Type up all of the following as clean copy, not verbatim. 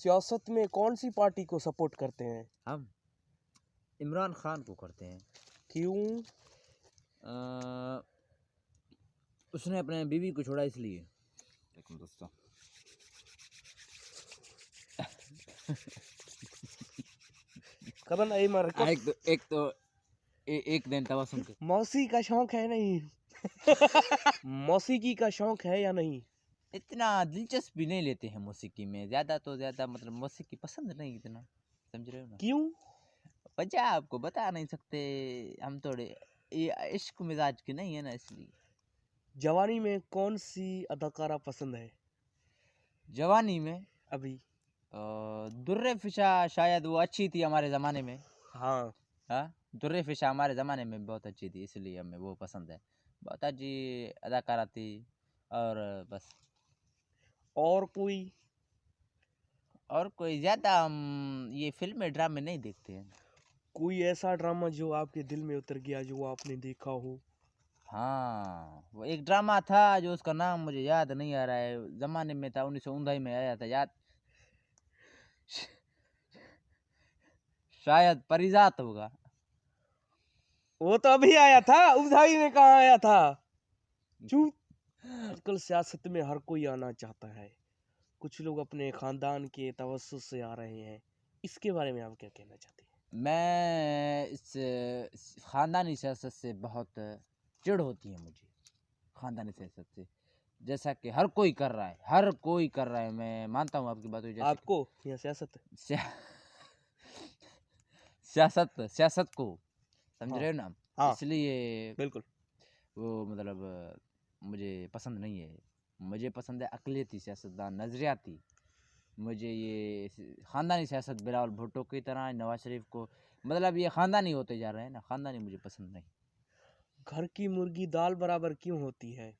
सियासत में कौन सी पार्टी को सपोर्ट करते हैं? हम इमरान खान को करते हैं। क्यों? अ, उसने अपने बीवी को छोड़ा इसलिए। एक मिनट दोस्तों। कदन आई मार को एक दिन तबसुम के मौसी का शौक है नहीं? मौसीकी का शौक है या नहीं? इतना दिलचस्पी नहीं लेते हैं मौसीकी में, ज़्यादा तो ज़्यादा मतलब मौसीकी पसंद नहीं इतना, समझ रहे हो ना। क्यों? वजह आपको बता नहीं सकते, हम थोड़े ये इश्क मिजाज के नहीं है ना, इसलिए। जवानी में कौन सी अदाकारा पसंद है जवानी में अभी? दुर्रे फिशा शायद वो अच्छी थी हमारे ज़माने में। हाँ। हाँ, दुर्रे फिशा हमारे ज़माने में बहुत अच्छी थी, इसलिए हमें वो पसंद है। बहुत अच्छी अदाकारा थी। और बस। और कोई? और कोई ज़्यादा हम ये फिल्में ड्रामे नहीं देखते हैं। कोई ऐसा ड्रामा जो आपके दिल में उतर गया, जो आपने देखा हो? हाँ, वो एक ड्रामा था जो उसका नाम मुझे याद नहीं आ रहा है, ज़माने में था, 1959 में आया था, याद शायद परिजात होगा। वो तो अभी आया था, उधाई में कहाँ आया था? चुप। आजकल सियासत में हर कोई आना चाहता है। कुछ लोग अपने खानदान के तवस्सुस से आ रहे हैं। इसके बारे में आप क्या कहना चाहते हैं? मैं इस ख़ानदानी सियासत से बहुत चिढ़ होती है मुझे, ख़ानदानी सियासत से। जैसा कि हर कोई कर रहा है, हर कोई कर रहा है, मैं मानता हूँ आपकी बात, जैसे कि आपको या सियासत? सियासत सियासत को समझ हाँ रहे हो ना, हाँ, इसलिए बिल्कुल। वो मतलब मुझे पसंद नहीं है। मुझे पसंद है अक़लियती सियासतदान, नज़रियाती। मुझे ये ख़ानदानी सियासत बिलावल भुट्टो की तरह, नवाज शरीफ को, मतलब ये ख़ानदानी होते जा रहे हैं ना, ख़ानदानी मुझे पसंद नहीं। घर की मुर्गी दाल बराबर क्यों होती है?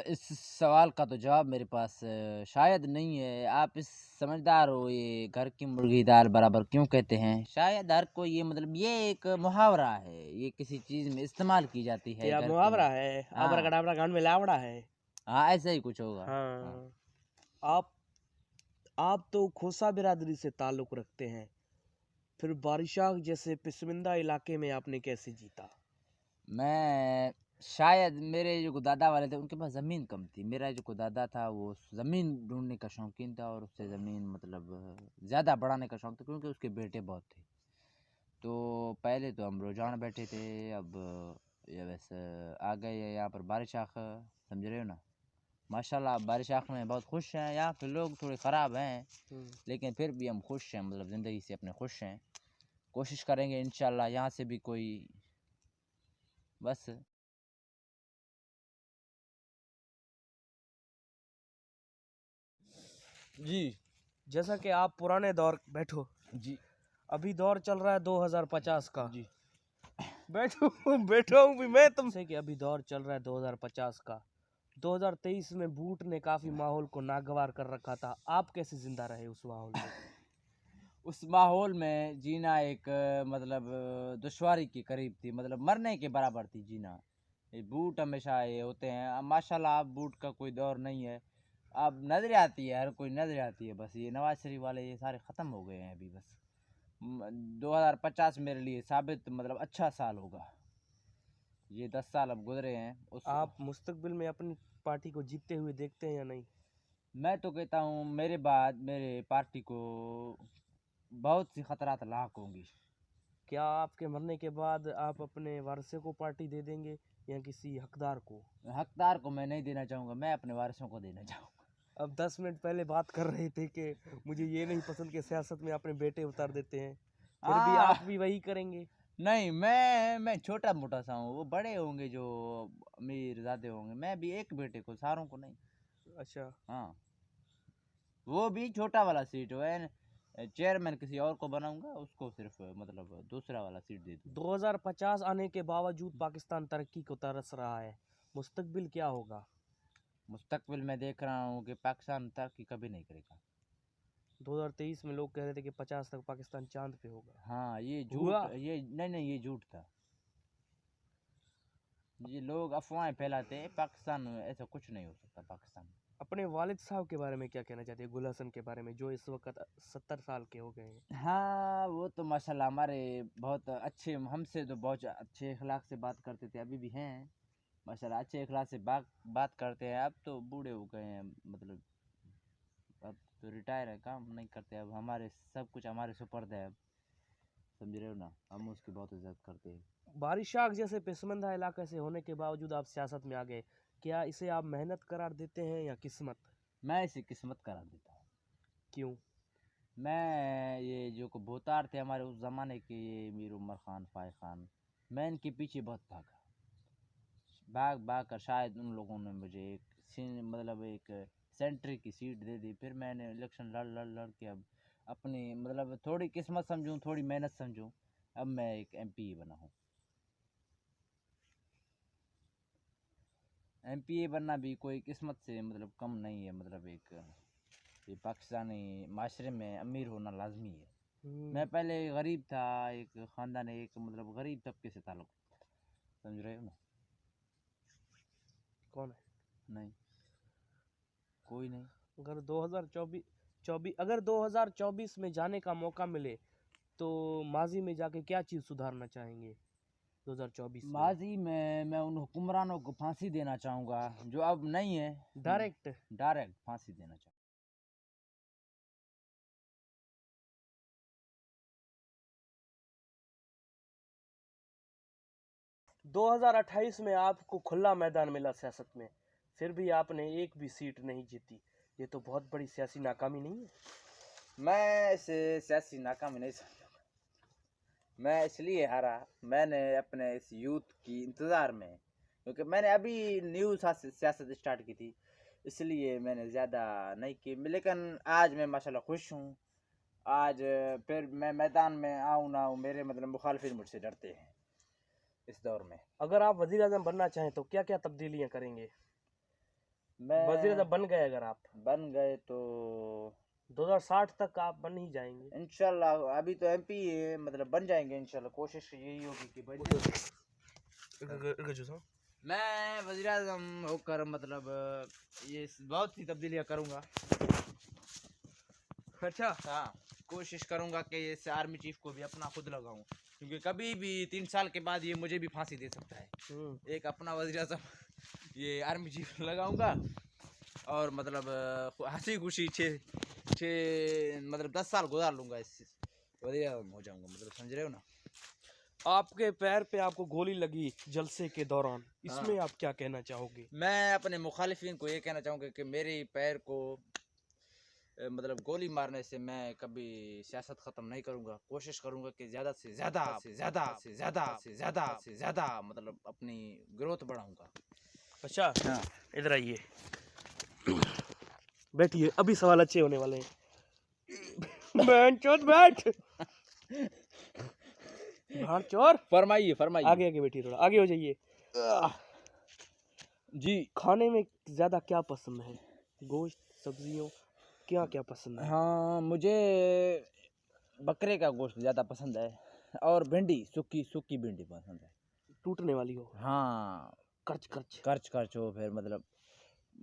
इस सवाल का तो जवाब मेरे पास शायद नहीं है। आप इस समझदार हो, ये घर की मुर्गी दाल बराबर क्यों कहते हैं? शायद हर कोई ये मतलब ये एक मुहावरा है, ये किसी चीज़ में इस्तेमाल की जाती है, या घर की मुहावरा है? अबरा हाँ, गड़ाबड़ा गांड में लावड़ा है। हाँ ऐसा ही कुछ होगा। हाँ। हाँ। आप तो खोसा बिरादरी से ताल्लुक रखते हैं, फिर बारिशाग जैसे पिसमिंदा इलाके में आपने कैसे जीता? मैं शायद मेरे जो दादा वाले थे उनके पास ज़मीन कम थी। मेरा जो दादा था वो ज़मीन ढूंढने का शौकीन था, और उससे ज़मीन मतलब ज़्यादा बढ़ाने का शौक था, क्योंकि उसके बेटे बहुत थे। तो पहले तो हम रोज़ाना बैठे थे, अब ये वैसे आ गए हैं यहाँ पर बारिश आख, समझ रहे हो ना। माशाल्लाह बारिश आख में बहुत खुश हैं। यहाँ पे लोग थोड़े ख़राब हैं, लेकिन फिर भी हम खुश हैं, मतलब ज़िंदगी से अपने खुश हैं। कोशिश करेंगे इंशाल्लाह यहाँ से भी कोई, बस। जी जैसा कि आप पुराने दौर बैठो, जी अभी दौर चल रहा है 2050 का। जी बैठो बैठो हूँ भी मैं तुमसे कि अभी दौर चल रहा है 2050 का। 2023 में बूट ने काफी माहौल को नागवार कर रखा था। आप कैसे जिंदा रहे उस माहौल में? उस माहौल में जीना एक मतलब दुश्वारी के करीब थी, मतलब मरने के बराबर थी जीना। ये बूट हमेशा ये होते हैं, अब माशाल्लाह अब बूट का कोई दौर नहीं है। अब नजर आती है, हर कोई नजर आती है, बस ये नवाज शरीफ वाले ये सारे ख़त्म हो गए हैं अभी बस। 2050 मेरे लिए साबित मतलब अच्छा साल होगा। ये 10 साल अब गुजरे हैं उस। आप मुस्तकबिल में अपनी पार्टी को जीतते हुए देखते हैं या नहीं? मैं तो कहता हूँ मेरे बाद मेरे पार्टी को बहुत सी खतरात लाक होंगी। क्या आपके मरने के बाद आप अपने वारसे को पार्टी दे देंगे या किसी हकदार को? हकदार को मैं नहीं देना चाहूँगा, मैं अपने वारिसों को देना चाहूँगा। अब 10 मिनट पहले बात कर रहे थे कि मुझे ये नहीं पसंद कि सियासत में अपने बेटे उतार देते हैं, फिर भी आ आप भी वही करेंगे? नहीं, मैं छोटा मोटा सा हूँ, वो बड़े होंगे जो अमीर ज़्यादा होंगे, मैं भी एक बेटे को, सारों को नहीं। अच्छा। हाँ, वो भी छोटा वाला सीट है, चेयरमैन किसी और को बनाऊंगा, उसको सिर्फ मतलब दूसरा वाला सीट दे दूँ। 2050 आने के बावजूद पाकिस्तान तरक्की को तरस रहा है, मुस्तकबिल क्या होगा? मुस्तकबिल में देख रहा हूँ कि पाकिस्तान तरक्की कभी नहीं करेगा। 2023 में लोग कह रहे थे कि 50 तक पाकिस्तान चांद पे होगा। हाँ, ये हुआ? झूठ, ये नहीं नहीं, ये झूठ था। ये लोग अफवाहें फैलाते हैं, पाकिस्तान में ऐसा कुछ नहीं हो सकता। पाकिस्तान में अपने वालिद साहब के बारे में क्या कहना चाहते हैं, गुल हसन के बारे में, जो इस वक्त 70 साल के हो गए हैं? हाँ, वो तो माशाल्लाह हमारे बहुत अच्छे, हमसे तो बहुत अच्छे अखलाक से बात करते थे, अभी भी हैं माशाल्लाह, अच्छे अखलाक से बात करते हैं। अब तो बूढ़े हो गए हैं, मतलब अब तो रिटायर है, काम नहीं करते। अब हमारे सब कुछ हमारे सुपर्द है, अब समझ रहे हो ना, हम उसकी बहुत इज्जत करते हैं। बारिशाग जैसे पसमंदा इलाके से होने के बावजूद आप सियासत में आ गए, क्या इसे आप मेहनत करार देते हैं या किस्मत? मैं इसे किस्मत करार देता हूँ। क्यों? मैं ये जो को भोतार थे हमारे उस ज़माने के, ये मीर उमर खान, फाय खान, मैं इनके पीछे बहुत भागा, भाग भाग कर शायद उन लोगों ने मुझे एक मतलब एक सेंट्री की सीट दे दी। फिर मैंने इलेक्शन लड़ लड़ लड़ के अब अपनी मतलब थोड़ी किस्मत समझूं, थोड़ी मेहनत समझूं, अब मैं एक एमपी बना हूँ। एमपी बनना भी कोई किस्मत से मतलब कम नहीं है, मतलब एक ये पाकिस्तानी माशरे में अमीर होना लाजमी है। मैं पहले गरीब था, एक ख़ानदान, एक मतलब गरीब तबके से ताल्लुक़, समझ रहे हो ना? कौन है? नहीं, कोई नहीं। अगर 2024 में जाने का मौका मिले तो माजी में जाके क्या चीज़ सुधारना चाहेंगे 2024 में? माजी में मैं उन हुक्मरानों को फांसी देना चाहूँगा जो अब नहीं है, डायरेक्ट? डायरेक्ट फांसी देना चाहूँगा। 2028 में आपको खुला मैदान मिला सियासत में, फिर भी आपने एक भी सीट नहीं जीती, ये तो बहुत बड़ी सियासी नाकामी नहीं है? मैं इसे सियासी नाकामी नहीं समझूंगा। मैं इसलिए हारा, मैंने अपने इस यूथ की इंतज़ार में, क्योंकि मैंने अभी न्यू सियासत स्टार्ट की थी, इसलिए मैंने ज़्यादा नहीं की। लेकिन आज मैं माशाल्लाह खुश हूँ। आज फिर मैं मैदान में आऊँ ना आऊँ, मेरे मतलब मुखालफिन मुझसे डरते हैं इस दौर में। अगर आप वजीर आजम बनना चाहें तो क्या क्या तब्दीलियां करेंगे? वजीर मैं आजम बन गए अगर आप, बन गए तो 2060 तक आप बन ही जाएंगे। इंशाल्लाह, अभी तो एमपी है, मतलब बन जाएंगे इंशाल्लाह, कोशिश यही होगी कि बन जाए। मैं वज़ीर आज़म होकर मतलब ये बहुत सी तब्दीलियाँ करूँगा। अच्छा। हाँ, कोशिश करूँगा कि इस आर्मी चीफ को भी अपना खुद लगाऊँ, क्योंकि कभी भी 3 साल के बाद ये मुझे भी फांसी दे सकता है। एक अपना वज़ीर आज़म ये आर्मी चीफ लगाऊँगा और मतलब हंसी खुशी छः मतलब 10 साल गुजार लूँगा, इस वज़ीर आज़म हो जाऊँगा, मतलब समझ रहे हो ना? आपके पैर पे आपको गोली लगी जलसे के दौरान, इसमें हाँ। आप क्या कहना चाहोगे? मैं अपने मुखालिफिन को ये कहना चाहूँगा कि मेरे पैर को मतलब गोली मारने से मैं कभी सियासत ख़त्म नहीं करूँगा। कोशिश करूँगा कि ज़्यादा से ज़्यादा मतलब अपनी ग्रोथ बढ़ाऊँगा। अच्छा, हाँ। इधर आइए, बैठिए, अभी सवाल अच्छे होने वाले हैं। बेंचोद बैठ। चोर, फरमाइए आगे आगे बैठिए, थोड़ा आगे हो जाइए। जी। खाने में ज़्यादा क्या पसंद है? गोश्त, सब्जियों, क्या क्या पसंद है? हाँ, मुझे बकरे का गोश्त ज़्यादा पसंद है और भिंडी, सूखी भिंडी पसंद है। टूटने वाली हो? हाँ, कर्च कर्च। कर्च हो, फिर मतलब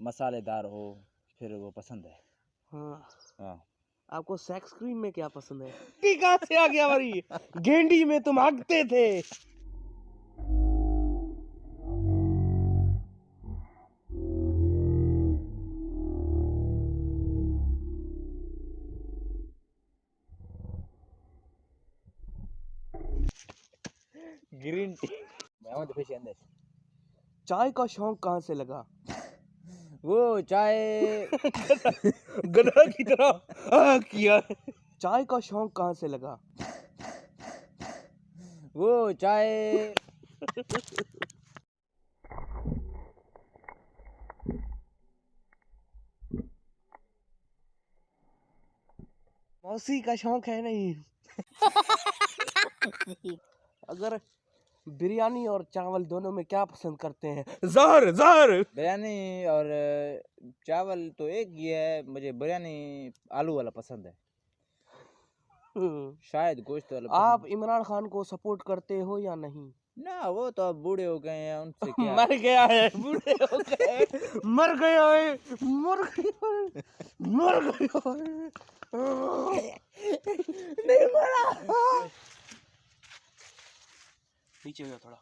मसालेदार हो, फिर वो पसंद है। हाँ। हाँ। आपको सेक्स क्रीम में क्या पसंद है? टीका से आ गया भाई, गेंडी में तुम हगते थे। Green tea. चाय का शौक कहाँ से लगा? वो चाय गधा की तरह किया। चाय का शौक कहाँ से लगा? वो चाय मौसी का शौक है नहीं? अगर बिरयानी और चावल दोनों में क्या पसंद करते हैं? जहर जहर। बिरयानी और चावल तो एक ही है, मुझे बिरयानी आलू वाला पसंद है, शायद गोश्त वाला आप पसंद। इमरान खान को सपोर्ट करते हो या नहीं? ना वो तो अब बूढ़े हो गए हैं, उनसे क्या। मर गया है, बूढ़े हो गए, मर गया है, मर गया है, मर गया है। नहीं मरा। नीचे हो जा थोड़ा।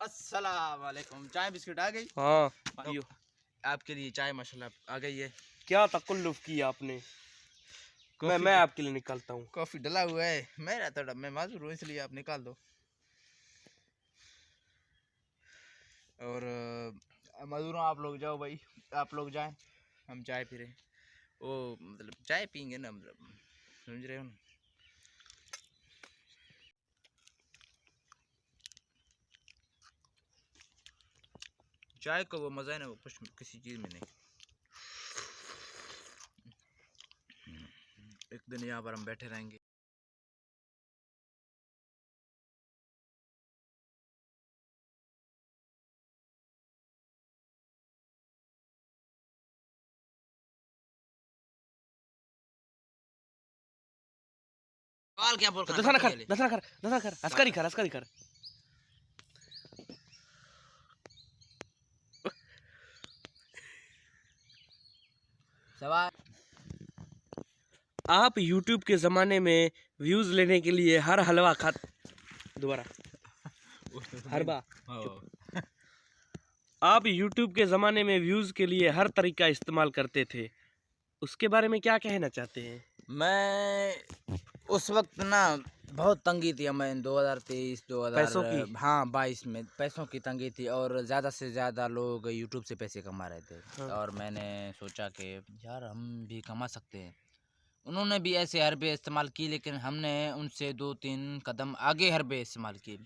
अस्सलाम वालेकुम। चाय बिस्किट आ गई? हाँ पियो। आपके लिए चाय माशाल्लाह आ गई है। क्या तकल्लुफ किया आपने। मैं आपके लिए निकालता हूँ। कॉफी डला हुआ है, मेरा तो मैं माजूर हूँ, इसलिए आप निकाल दो। और माजूर हूँ, आप लोग जाओ भाई, आप लोग जाएं, हम चाय पी रहे हैं। वो मतलब चाय पीएंगे ना, मतलब समझ रहे हो ना। चाय का वो मज़ा है ना, वो कुछ किसी चीज़ में नहीं। एक दिन यहाँ पर हम बैठे रहेंगे। सवाल क्या बोल दसना कर, दसना कर, दसना कर, हस्कारी कर, हस्कारी कर। सवाल। आप YouTube के ज़माने में व्यूज़ लेने के लिए हर हलवा खा दोबारा हर बार आप YouTube के ज़माने में व्यूज़ के लिए हर तरीका इस्तेमाल करते थे, उसके बारे में क्या कहना चाहते हैं? मैं उस वक्त ना बहुत तंगी थी, मैं 2023 पैसों की? 2000 हाँ 22 में पैसों की तंगी थी, और ज़्यादा से ज़्यादा लोग यूट्यूब से पैसे कमा रहे थे। हाँ। और मैंने सोचा कि यार हम भी कमा सकते हैं। उन्होंने भी ऐसे हरबे इस्तेमाल की, लेकिन हमने उनसे 2-3 कदम आगे हरबे इस्तेमाल की,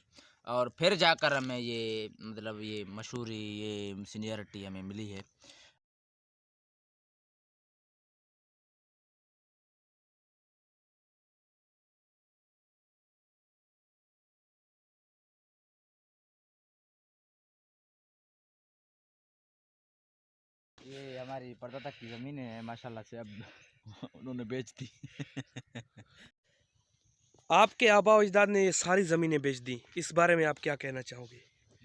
और फिर जाकर हमें ये मतलब ये मशहूरी, ये सीनियरिटी हमें मिली है। ये हमारी परदादा की ज़मीन है माशाल्लाह से, अब उन्होंने बेच दी। आपके आबा अजदाद ने ये सारी ज़मीनें बेच दी, इस बारे में आप क्या कहना चाहोगे?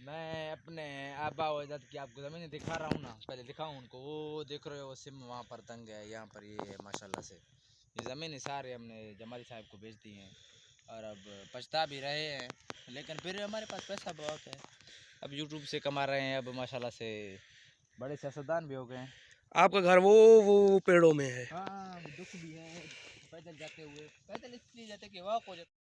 मैं अपने आबा व अजदाद की आपको ज़मीनें दिखा रहा हूँ ना, पहले दिखाऊँ उनको। वो देख रहे हो सिम वहाँ पर तंग है, यहाँ पर ये है माशाल्लाह से। ये ज़मीनें सारे हमने जमाली साहब को बेच दी हैं, और अब पछता भी रहे हैं, लेकिन फिर हमारे पास पैसा बहुत है। अब यूट्यूब से कमा रहे हैं, अब माशाल्लाह से बड़े सियासतदान भी हो गए हैं। आपका घर वो पेड़ों में है। हाँ, दुख भी है, पैदल जाते हुए, पैदल इसलिए जाते कि वॉक हो जाता।